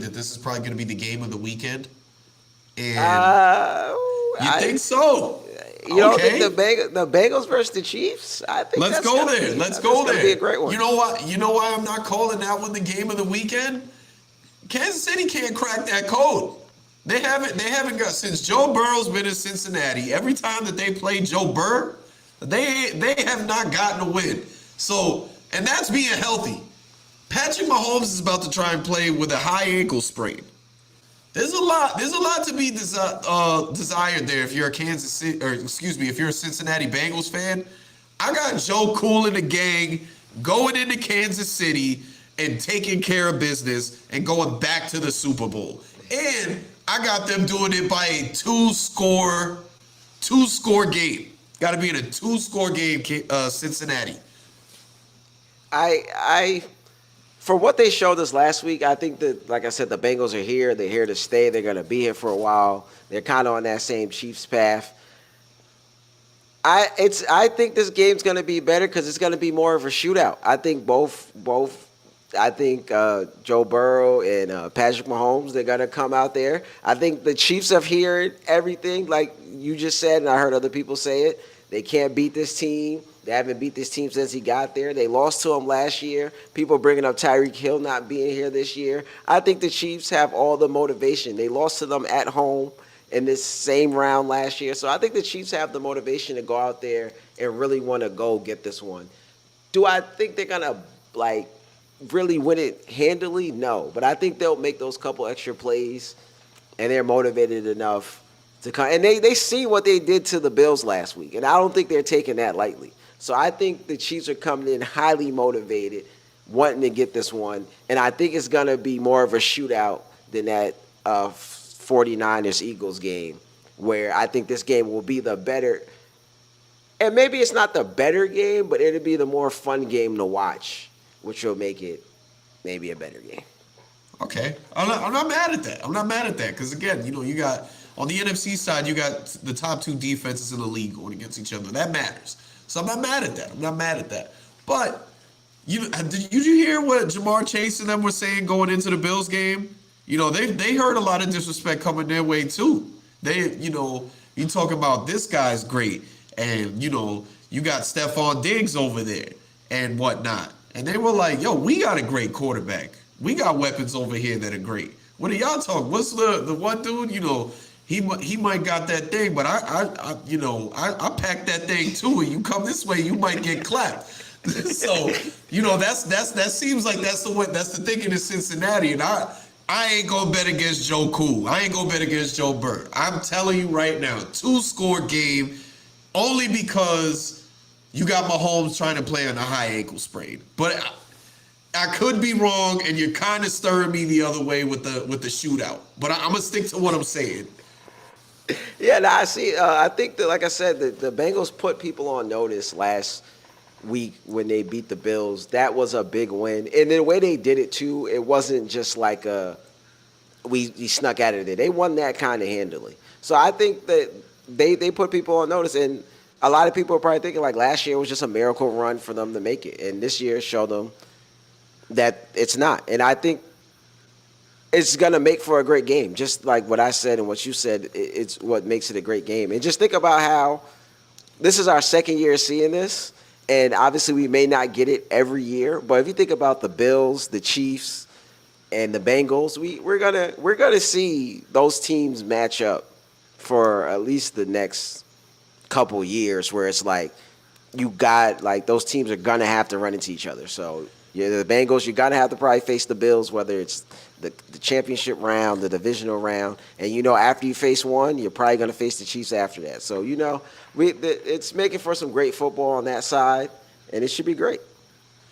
that this is probably going to be the game of the weekend? And Uh, you I think so? you don't think Okay. the Bengals versus the Chiefs? I think Let's that's go gonna there. be Let's that's go gonna be a there. great one. You know what? You know why I'm not calling that one the game of the weekend? Kansas City can't crack that code. They haven't got since Joe Burrow's been in Cincinnati. Every time that they play Joe Burrow, they have not gotten a win. So, and that's being healthy. Patrick Mahomes is about to try and play with a high ankle sprain. There's a lot to be desired there if you're a Kansas City, or excuse me, if you're a Cincinnati Bengals fan. I got Joe Cool and the gang going into Kansas City and taking care of business and going back to the Super Bowl. And I got them doing it by a two score game. Got to be in a two-score game, Cincinnati. I for what they showed us last week, I think that, like I said, the Bengals are here. They're here to stay. They're going to be here for a while. They're kind of on that same Chiefs path. I think this game's going to be better because it's going to be more of a shootout. I think both. I think Joe Burrow and Patrick Mahomes, they're going to come out there. I think the Chiefs have heard everything, like you just said, and I heard other people say it. They can't beat this team. They haven't beat this team since he got there. They lost to him last year. People bringing up Tyreek Hill not being here this year. I think the Chiefs have all the motivation. They lost to them at home in this same round last year. So I think the Chiefs have the motivation to go out there and really want to go get this one. Do I think they're going to, like, really win it handily? No. But I think they'll make those couple extra plays, and they're motivated enough to come. And they see what they did to the Bills last week, and I don't think they're taking that lightly. So I think the Chiefs are coming in highly motivated, wanting to get this one, and I think it's going to be more of a shootout than that 49ers-Eagles game, where I think this game will be the better, and maybe it's not the better game, but it'll be the more fun game to watch, which will make it maybe a better game. Okay, I'm not mad at that. I'm not mad at that because again, you got on the NFC side, you got the top two defenses in the league going against each other. That matters. So I'm not mad at that. I'm not mad at that. But did you hear what Jamar Chase and them were saying going into the Bills game? They heard a lot of disrespect coming their way too. You talk about this guy's great, and you got Stephon Diggs over there and whatnot, and they were like, "Yo, we got a great quarterback. We got weapons over here that are great. What are y'all talking? What's the one dude? He might got that thing, but I packed that thing too. And you come this way, you might get clapped." So that seems like that's the thinking in Cincinnati, and I ain't gonna bet against Joe Cool. I ain't gonna bet against Joe Bird. I'm telling you right now, two-score game, only because you got Mahomes trying to play on a high ankle sprain. But I could be wrong, and you're kind of stirring me the other way with the shootout. But I'm gonna stick to what I'm saying. Yeah, no, I see. I think that, like I said, the Bengals put people on notice last week when they beat the Bills. That was a big win, and the way they did it too, it wasn't just like we snuck out of there. They won that kind of handily. So I think that they put people on notice, and a lot of people are probably thinking like last year was just a miracle run for them to make it, and this year showed them that it's not. And I think it's going to make for a great game. Just like what I said and what you said, it's what makes it a great game. And just think about how this is our second year seeing this, and obviously we may not get it every year, but if you think about the Bills, the Chiefs, and the Bengals, we're gonna see those teams match up for at least the next couple years, where it's like you got like those teams are gonna have to run into each other. So yeah, the Bengals, you're gonna have to probably face the Bills, whether it's the championship round, the divisional round, and after you face one, you're probably gonna face the Chiefs after that. So it's making for some great football on that side, and it should be great.